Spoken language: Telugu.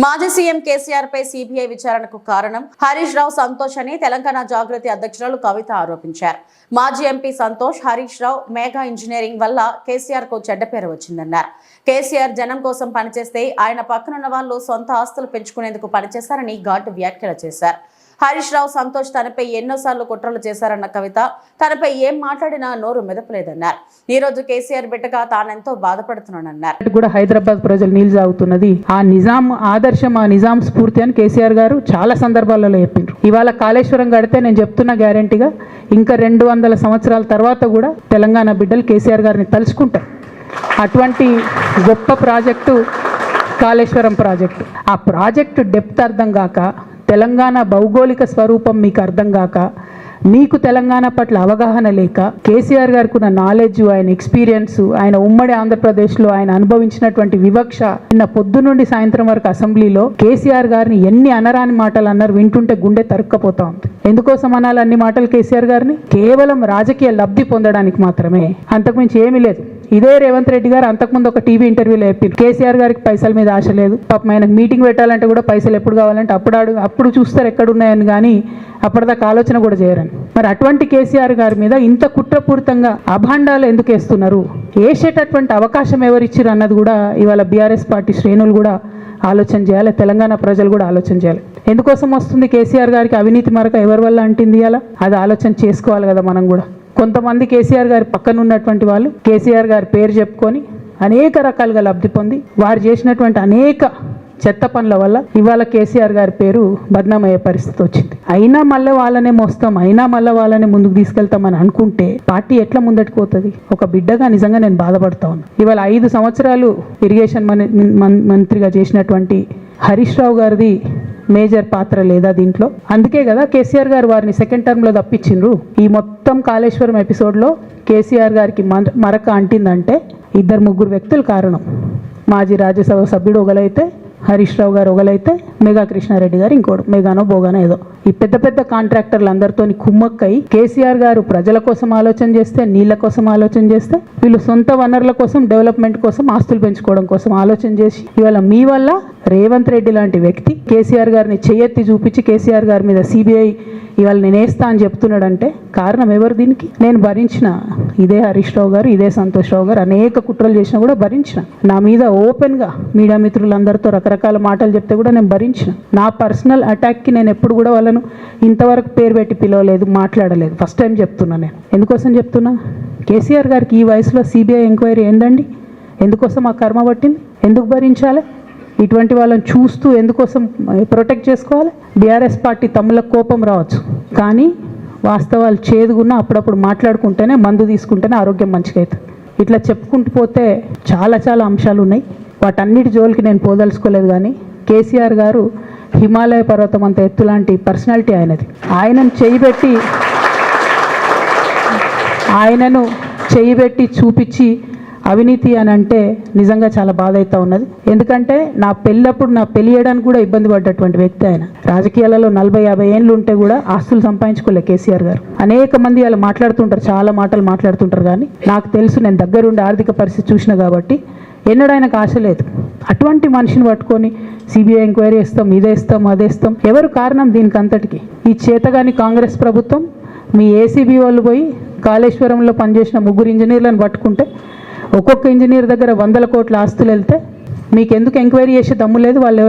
మాజీ సీఎం కేసీఆర్ పై సిబిఐ విచారణకు కారణం హరీష్ రావు సంతోష్ అని తెలంగాణ జాగృతి అధ్యక్షురాలు కవిత ఆరోపించారు. మాజీ MP Santosh, Harish Rao mega engineering వల్ల కేసీఆర్ కు చెడ్డ పేరు వచ్చిందన్నారు. కేసీఆర్ జనం కోసం పనిచేస్తే ఆయన పక్కనున్న వాళ్ళు సొంత ఆస్తులు పెంచుకునేందుకు పనిచేశారని ఘాటు వ్యాఖ్యలు చేశారు. హరీష్ రావు, సంతోష్ తనపై ఎన్నోసార్లు కుట్రలు చేశారన్న కవిత తనపై ఏం మాట్లాడినా నోరు మెదపలేదన్నారు. ఈ రోజు కేసీఆర్ బిడ్డగా తానెంతో బాధపడుతున్నానన్నారు. కూడా హైదరాబాద్ ప్రజలు నీళ్ళు సాగుతున్నది ఆ నిజాం ఆదర్శం, ఆ నిజాం స్ఫూర్తి అని కేసీఆర్ గారు చాలా సందర్భాలలో చెప్పిండ్రు. ఇవాళ కాళేశ్వరం కడితే నేను చెప్తున్నా గ్యారంటీగా ఇంకా 200 సంవత్సరాల తర్వాత కూడా తెలంగాణ బిడ్డలు కేసీఆర్ గారిని తలుచుకుంటారు. అటువంటి గొప్ప ప్రాజెక్టు కాళేశ్వరం ప్రాజెక్టు. ఆ ప్రాజెక్టు డెప్త్ అర్థం కాక, తెలంగాణ భౌగోళిక స్వరూపం మీకు అర్థం కాక, మీకు తెలంగాణ పట్ల అవగాహన లేక, కేసీఆర్ గారికి ఉన్న నాలెడ్జ్, ఆయన ఎక్స్పీరియన్స్, ఆయన ఉమ్మడి ఆంధ్రప్రదేశ్లో ఆయన అనుభవించినటువంటి వివక్ష, నిన్న పొద్దు నుండి సాయంత్రం వరకు అసెంబ్లీలో కేసీఆర్ గారిని ఎన్ని అనరాని మాటలు అన్నారు. వింటుంటే గుండె తరుక్కపోతా ఉంది. ఎందుకోసం అనాలి అన్ని మాటలు కేసీఆర్ గారిని? కేవలం రాజకీయ లబ్ధి పొందడానికి మాత్రమే, అంతకుమించి ఏమీ లేదు. ఇదే రేవంత్ రెడ్డి గారు అంతకుముందు ఒక టీవీ ఇంటర్వ్యూలో చెప్పారు, కేసీఆర్ గారికి పైసల మీద ఆశ లేదు, పాపం ఆయనకు మీటింగ్ పెట్టాలంటే కూడా పైసలు ఎప్పుడు కావాలంటే అప్పుడు చూస్తారు ఎక్కడున్నాయని, కానీ అప్పటిదాకా ఆలోచన కూడా చేయరని. మరి అటువంటి కేసీఆర్ గారి మీద ఇంత కుట్రపూరితంగా అభాండాలు ఎందుకు వేస్తున్నారు? వేసేటటువంటి అవకాశం ఎవరిచ్చారు అన్నది కూడా ఇవాళ బీఆర్ఎస్ పార్టీ శ్రేణులు కూడా ఆలోచన చేయాలి, తెలంగాణ ప్రజలు కూడా ఆలోచన చేయాలి. ఎందుకోసం వస్తుంది కేసీఆర్ గారికి అవినీతి మరక ఎవరి వల్ల అంటింది అలా? అది ఆలోచన చేసుకోవాలి కదా మనం కూడా. కొంతమంది కేసీఆర్ గారి పక్కన ఉన్నటువంటి వాళ్ళు కేసీఆర్ గారి పేరు చెప్పుకొని అనేక రకాలుగా లబ్ధి పొంది వారు చేసినటువంటి అనేక చెత్త పనుల వల్ల ఇవాళ కేసీఆర్ గారి పేరు బద్నామయ్యే పరిస్థితి వచ్చింది. అయినా మళ్ళీ వాళ్ళనే మోస్తాం, అయినా మళ్ళీ వాళ్ళనే ముందుకు తీసుకెళ్తామని అనుకుంటే పార్టీ ఎట్లా ముందటికి పోతుంది? ఒక బిడ్డగా నిజంగా నేను బాధపడతా ఉన్నా. ఇవాళ 5 సంవత్సరాలు ఇరిగేషన్ మంత్రిగా చేసినటువంటి హరీష్ రావు గారిది మేజర్ పాత్ర లేదా దీంట్లో? అందుకే కదా కేసీఆర్ గారు వారిని సెకండ్ టర్మ్లో తప్పించిండ్రు. ఈ మొత్తం కాళేశ్వరం ఎపిసోడ్లో కేసీఆర్ గారికి మరక అంటిందంటే 2-3 వ్యక్తులు కారణం. మాజీ రాజ్యసభ సభ్యుడు ఒకలైతే, హరీష్ రావు గారు ఒకలైతే, మెగా కృష్ణారెడ్డి గారు ఇంకోడు, మెగానో బోగానో ఏదో. ఈ పెద్ద పెద్ద కాంట్రాక్టర్లు అందరితో కుమ్మక్కై కేసీఆర్ గారు ప్రజల కోసం ఆలోచన చేస్తే, నీళ్ల కోసం ఆలోచన చేస్తే, వీళ్ళు సొంత వనరుల కోసం, డెవలప్మెంట్ కోసం, ఆస్తులు పెంచుకోవడం కోసం ఆలోచన చేసి ఇవాళ మీ వల్ల రేవంత్ రెడ్డి లాంటి వ్యక్తి కేసీఆర్ గారిని చెయ్యెత్తి చూపించి కేసీఆర్ గారి మీద సిబిఐ ఇవాళ నేను వేస్తా అని చెప్తున్నాడంటే కారణం ఎవరు దీనికి? నేను భరించిన ఇదే హరీష్ రావు గారు, ఇదే సంతోష్ రావు గారు అనేక కుట్రలు చేసినా కూడా భరించిన. నా మీద ఓపెన్గా మీడియా మిత్రులందరితో రకరకాల మాటలు చెప్తే కూడా నేను భరించిన. నా పర్సనల్ అటాక్కి నేను ఎప్పుడు కూడా వాళ్ళను ఇంతవరకు పేరు పెట్టి పిలవలేదు, మాట్లాడలేదు. ఫస్ట్ టైం చెప్తున్నా నేను. ఎందుకోసం చెప్తున్నా? కేసీఆర్ గారికి ఈ వయసులో సిబిఐ ఎంక్వైరీ ఏందండి? ఎందుకోసం ఆ కర్మ పట్టింది? ఎందుకు భరించాలి? ఇటువంటి వాళ్ళని చూస్తూ ఎందుకోసం ప్రొటెక్ట్ చేసుకోవాలి? బీఆర్ఎస్ పార్టీ తమ్ములకు కోపం రావచ్చు, కానీ వాస్తవాలు చేదుగున్నా అప్పుడప్పుడు మాట్లాడుకుంటేనే, మందు తీసుకుంటేనే ఆరోగ్యం మంచిగా అవుతుంది. ఇట్లా చెప్పుకుంటూ పోతే చాలా చాలా అంశాలు ఉన్నాయి. వాటన్నిటి జోలికి నేను పోదలుచుకోలేదు. కానీ కేసీఆర్ గారు హిమాలయ పర్వతం అంత ఎత్తు లాంటి పర్సనాలిటీ ఆయనది. ఆయనను చేయబెట్టి చూపించి అవినీతి అని అంటే నిజంగా చాలా బాధ అవుతా ఉన్నది. ఎందుకంటే నా పెళ్ళి చేయడానికి కూడా ఇబ్బంది పడ్డటువంటి వ్యక్తి ఆయన. రాజకీయాలలో 40-50 ఏళ్ళు ఉంటే కూడా ఆస్తులు సంపాదించుకోలే కేసీఆర్ గారు. అనేక మంది వాళ్ళు మాట్లాడుతుంటారు, చాలా మాటలు మాట్లాడుతుంటారు, కానీ నాకు తెలుసు, నేను దగ్గరుండి ఆర్థిక పరిస్థితి చూసిన కాబట్టి ఎన్నడూ ఆయనకు ఆశ లేదు. అటువంటి మనిషిని పట్టుకొని సిబిఐ ఎంక్వైరీ ఇస్తాం, ఇదేస్తాం, అదేస్తాం. ఎవరు కారణం దీనికి అంతటికి? ఈ చేతగాని కాంగ్రెస్ ప్రభుత్వం. మీ ఏసీబీ వాళ్ళు పోయి కాళేశ్వరంలో పనిచేసిన 3 ఇంజనీర్లను పట్టుకుంటే ఒక్కొక్క ఇంజనీర్ దగ్గర 100 కోట్ల ఆస్తులు వెళ్తే మీకు ఎందుకు ఎంక్వైరీ చేసే దమ్ము లేదు? వాళ్ళు